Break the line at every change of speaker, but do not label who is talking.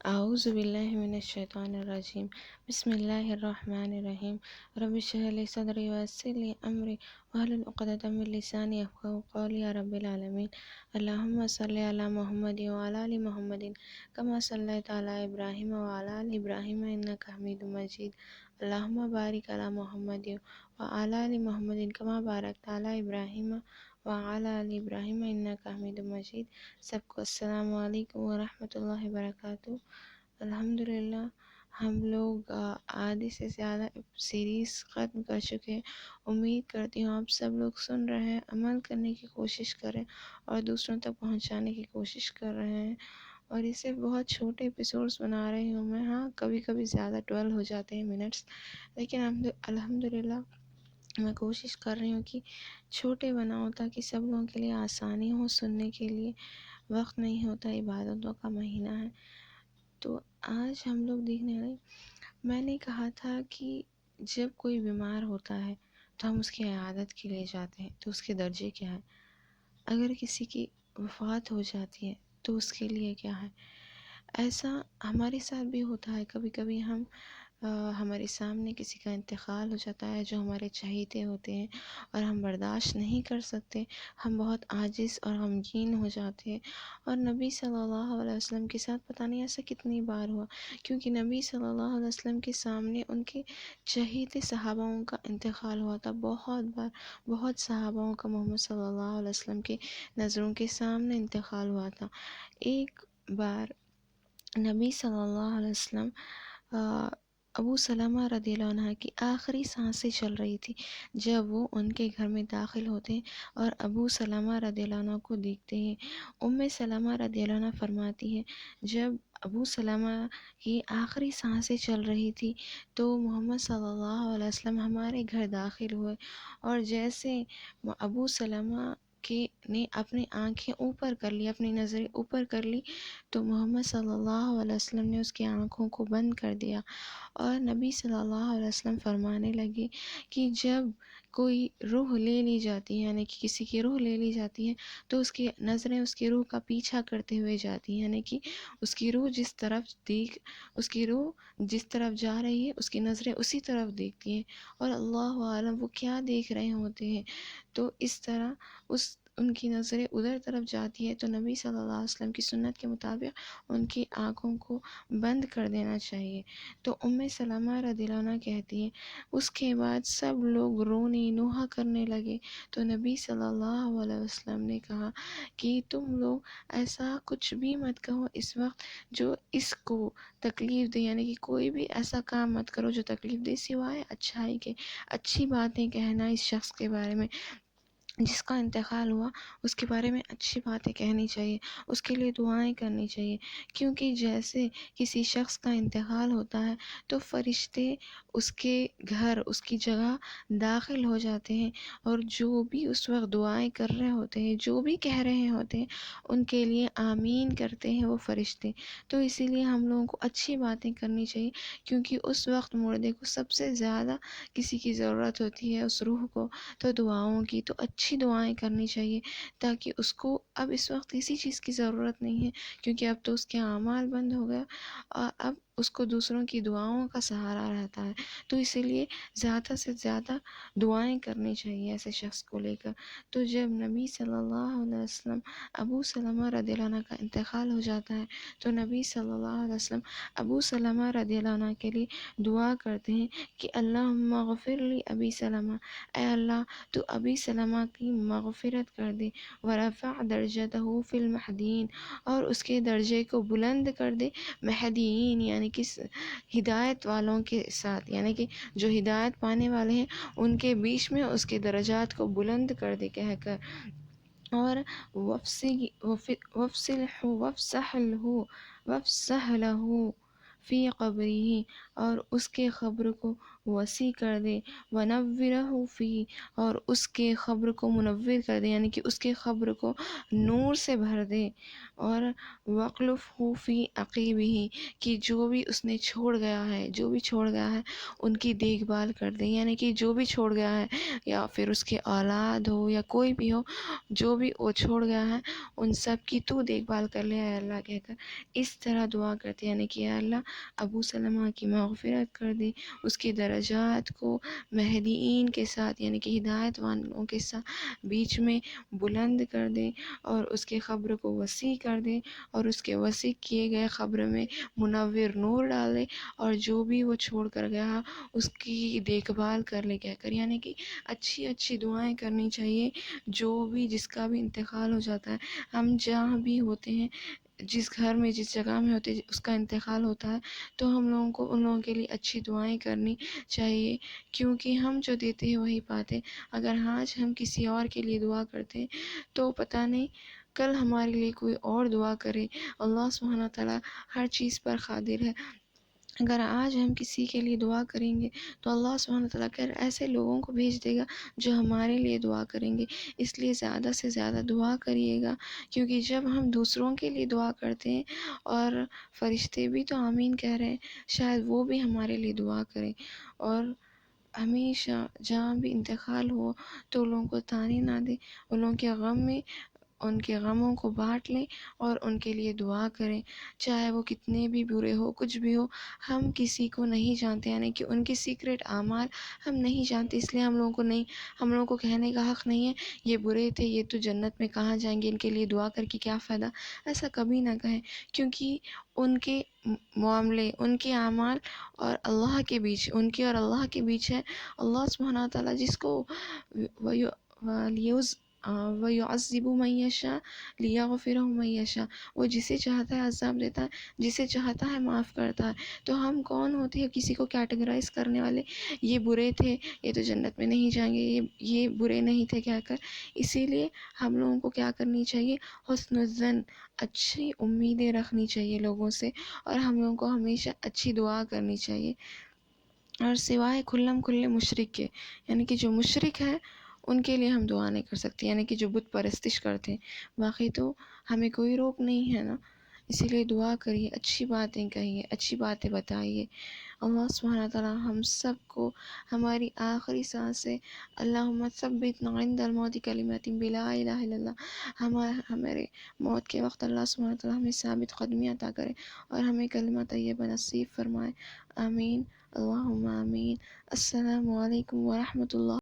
اعوذ باللہ من الشیطان الرجیم، بسم اللہ الرحمن الرحیم۔ رب اشرح لی صدری ویسر لی امری واحلل عقدۃ من لسانی یفقہوا قولی یا رب العالمین۔ اللہم صلی علی محمد وعلی آل محمد کما صلیت علی ابراہیم وعلی آل ابراہیم انک حمید مجید۔ اللہم بارک علی محمد وعلی آل محمد کما بارکت علی ابراہیم وعلی آل ابراہیم انک حمید مجید۔ سب کو السلام علیکم ورحمۃ اللہ وبرکاتہ۔ الحمدللہ ہم لوگ آدھے سے زیادہ سیریز ختم کر چکے ہیں۔ امید کرتی ہوں آپ سب لوگ سن رہے ہیں، عمل کرنے کی کوشش کریں اور دوسروں تک پہنچانے کی کوشش کر رہے ہیں، اور اسے بہت چھوٹے ایپیسوڈز بنا رہی ہوں میں۔ ہاں کبھی کبھی زیادہ 12 ہو جاتے ہیں منٹس، لیکن الحمدللہ میں کوشش کر رہی ہوں کہ چھوٹے بناؤں تاکہ سب لوگوں کے لیے آسانی ہو سننے کے لیے۔ وقت نہیں ہوتا، عبادتوں کا مہینہ ہے۔ تو آج ہم لوگ دیکھنے لگے، میں نے کہا تھا کہ جب کوئی بیمار ہوتا ہے تو ہم اس کی عیادت کے لیے جاتے ہیں، تو اس کے درجے کیا ہے؟ اگر کسی کی وفات ہو جاتی ہے تو اس کے لیے کیا ہے؟ ایسا ہمارے ساتھ بھی ہوتا ہے، کبھی کبھی ہمارے سامنے کسی کا انتقال ہو جاتا ہے جو ہمارے چہیتے ہوتے ہیں، اور ہم برداشت نہیں کر سکتے، ہم بہت عاجز اور غمگین ہو جاتے ہیں۔ اور نبی صلی اللہ علیہ وسلم کے ساتھ پتہ نہیں ایسا کتنی بار ہوا، کیونکہ نبی صلی اللہ علیہ وسلم کے سامنے ان کے چہیتے صحاباؤں کا انتقال ہوا تھا، بہت بار، بہت صحاباؤں کا محمد صلی اللہ علیہ وسلم کے نظروں کے سامنے انتقال ہوا تھا۔ ایک بار نبی صلی اللہ علیہ وسلم ابو سلمہ رضی اللہ عنہ کی آخری سانسیں چل رہی تھی جب وہ ان کے گھر میں داخل ہوتے ہیں اور ابو سلمہ رضی اللہ عنہ کو دیکھتے ہیں۔ ام سلمہ رضی اللہ عنہ فرماتی ہے، جب ابو سلمہ کی آخری سانسیں چل رہی تھی تو محمد صلی اللہ علیہ وسلم ہمارے گھر داخل ہوئے، اور جیسے ابو سلمہ نے اپنی آنکھیں اوپر کر لی، اپنی نظریں اوپر کر لی، تو محمد صلی اللہ علیہ وسلم نے اس کی آنکھوں کو بند کر دیا، اور نبی صلی اللہ علیہ وسلم فرمانے لگے کہ جب کوئی روح لے لی جاتی ہے، یعنی کہ کسی کی روح لے لی جاتی ہے، تو اس کی نظریں اس کی روح کا پیچھا کرتے ہوئے جاتی ہیں، یعنی کہ اس کی روح جس طرف جا رہی ہے اس کی نظریں اسی طرف دیکھتی ہیں، اور اللہ عالم وہ کیا دیکھ رہے ہوتے ہیں۔ تو اس طرح ان کی نظریں ادھر طرف جاتی ہے، تو نبی صلی اللہ علیہ وسلم کی سنت کے مطابق ان کی آنکھوں کو بند کر دینا چاہیے۔ تو ام سلمہ رضی اللہ عنہ کہتی ہیں، اس کے بعد سب لوگ رونے نوحہ کرنے لگے، تو نبی صلی اللہ علیہ وسلم نے کہا کہ تم لوگ ایسا کچھ بھی مت کہو اس وقت جو اس کو تکلیف دے، یعنی کہ کوئی بھی ایسا کام مت کرو جو تکلیف دے، سوائے اچھائی کے، اچھی باتیں کہنا اس شخص کے بارے میں جس کا انتقال ہوا، اس کے بارے میں اچھی باتیں کہنی چاہیے، اس کے لیے دعائیں کرنی چاہیے، کیونکہ جیسے کسی شخص کا انتقال ہوتا ہے تو فرشتے اس کے گھر، اس کی جگہ داخل ہو جاتے ہیں، اور جو بھی اس وقت دعائیں کر رہے ہوتے ہیں، جو بھی کہہ رہے ہوتے ہیں، ان کے لیے آمین کرتے ہیں وہ فرشتے۔ تو اسی لیے ہم لوگوں کو اچھی باتیں کرنی چاہیے، کیونکہ اس وقت مردے کو سب سے زیادہ کسی کی ضرورت ہوتی ہے، اس روح کو، تو دعاؤں کی، تو اچھی دعائیں کرنی چاہیے، تاکہ اس کو اب اس وقت کسی چیز کی ضرورت نہیں ہے، کیونکہ اب تو اس کے اعمال بند ہو گیا، اور اب اس کو دوسروں کی دعاؤں کا سہارا رہتا ہے، تو اسی لیے زیادہ سے زیادہ دعائیں کرنی چاہیے ایسے شخص کو لے کر۔ تو جب نبی صلی اللہ علیہ وسلم ابو سلمہ رضی اللہ عنہ کا انتقال ہو جاتا ہے، تو نبی صلی اللہ علیہ وسلم ابو سلمہ رضی اللہ عنہ کے لیے دعا کرتے ہیں کہ اللہم اغفر لی ابی سلمہ، اے اللہ تو ابی سلمہ کی مغفرت کر دے، ورفع درجتہ فی المہدیین، اور اس کے درجے کو بلند کر دے مہدیین، یعنی کہ ہدایت والوں کے ساتھ، یعنی کہ جو ہدایت پانے والے ہیں ان کے بیچ میں اس کے درجات کو بلند کر دے کہہ کر، اور وفسح لہ فی قبرہ، اور اس کے قبر کو وسیع کر دے، ونورہ فی، اور اس کے قبر کو منور کر دے، یعنی کہ اس کے قبر کو نور سے بھر دے، اور وَاخْلُفْهُ فی عقیبہ، کہ جو بھی اس نے چھوڑ گیا ہے، جو بھی چھوڑ گیا ہے ان کی دیکھ بھال کر دے، یعنی کہ جو بھی چھوڑ گیا ہے یا پھر اس کے اولاد ہو یا کوئی بھی ہو، جو بھی وہ چھوڑ گیا ہے ان سب کی تو دیکھ بھال کر لے اے اللہ کہہ کر اس طرح دعا کرتے، یعنی کہ اے اللہ ابو سلمہ کی مغفرت کر دے، اس کے درجات کو مہدیین کے ساتھ یعنی کہ ہدایت والوں کے ساتھ بیچ میں بلند کر دے، اور اس کے قبر کو وسیع کر دے، اور اس کے وسیع کیے گئے قبر میں منور نور ڈالے، اور جو بھی وہ چھوڑ کر گیا اس کی دیکھ بھال کر لے کہہ کر، یعنی کہ اچھی اچھی دعائیں کرنی چاہیے۔ جو بھی جس کا بھی انتقال ہو جاتا ہے، ہم جہاں بھی ہوتے ہیں، جس گھر میں جس جگہ میں ہوتے ہیں اس کا انتقال ہوتا ہے، تو ہم لوگوں کو ان لوگوں کے لیے اچھی دعائیں کرنی چاہیے، کیونکہ ہم جو دیتے ہیں وہی پاتے ہیں۔ اگر آج ہم کسی اور کے لیے دعا کرتے ہیں تو پتہ نہیں کل ہمارے لیے کوئی اور دعا کرے۔ اللہ سبحانہ تعالیٰ ہر چیز پر قادر ہے۔ اگر آج ہم کسی کے لیے دعا کریں گے تو اللہ سبحانہ تعالیٰ ایسے لوگوں کو بھیج دے گا جو ہمارے لیے دعا کریں گے۔ اس لیے زیادہ سے زیادہ دعا کریے گا، کیونکہ جب ہم دوسروں کے لیے دعا کرتے ہیں اور فرشتے بھی تو آمین کہہ رہے ہیں، شاید وہ بھی ہمارے لیے دعا کریں۔ اور ہمیشہ جہاں بھی انتقال ہو تو لوگوں کو تانے نہ دیں، ان لوگوں کے غم میں ان کے غموں کو بانٹ لیں اور ان کے لیے دعا کریں، چاہے وہ کتنے بھی برے ہو، کچھ بھی ہو۔ ہم کسی کو نہیں جانتے، یعنی کہ ان کے سیکرٹ اعمال ہم نہیں جانتے، اس لیے ہم لوگوں کو کہنے کا حق نہیں ہے یہ برے تھے، یہ تو جنت میں کہاں جائیں گے، ان کے لیے دعا کر کے کیا فائدہ۔ ایسا کبھی نہ کہیں، کیونکہ ان کے معاملے، ان کے اعمال اور اللہ کے بیچ، ان کے اور اللہ کے بیچ ہے۔ اللہ سبحانہ تعالیٰ جس کو وَيُعَذِّبُ مَن يَشَاءُ لِيَغْفِرَ مَن يَشَاءُ، وہ جسے چاہتا ہے عذاب دیتا ہے، جسے چاہتا ہے معاف کرتا ہے۔ تو ہم کون ہوتے ہیں کسی کو کیٹیگرائز کرنے والے، یہ برے تھے یہ تو جنت میں نہیں جائیں گے، یہ برے نہیں تھے کہہ کر۔ اسی لیے ہم لوگوں کو کیا کرنی چاہیے، حسن الظن، اچھی امیدیں رکھنی چاہیے لوگوں سے، اور ہم لوگوں کو ہمیشہ اچھی دعا کرنی چاہیے۔ اور سوائے کھلم کھلے مشرک کے، یعنی کہ جو مشرک ہے ان کے لیے ہم دعا نہیں کر سکتے، یعنی کہ جو بت پرستش کرتے ہیں، باقی تو ہمیں کوئی روک نہیں ہے نا۔ اسی لیے دعا کریے، اچھی باتیں کہیے، اچھی باتیں بتائیے۔ اللہ سبحانہ تعالیٰ ہم سب کو ہماری آخری سانس سے اللہم ثبتنا عند الموت کلمات بلا الہ الا اللہ، ہمارے موت کے وقت اللہ سبحانہ تعالیٰ ہمیں ثابت قدمی عطا کرے اور ہمیں کلمہ طیبہ نصیب فرمائے۔ آمین، اللہم آمین۔ السلام علیکم ورحمۃ اللہ۔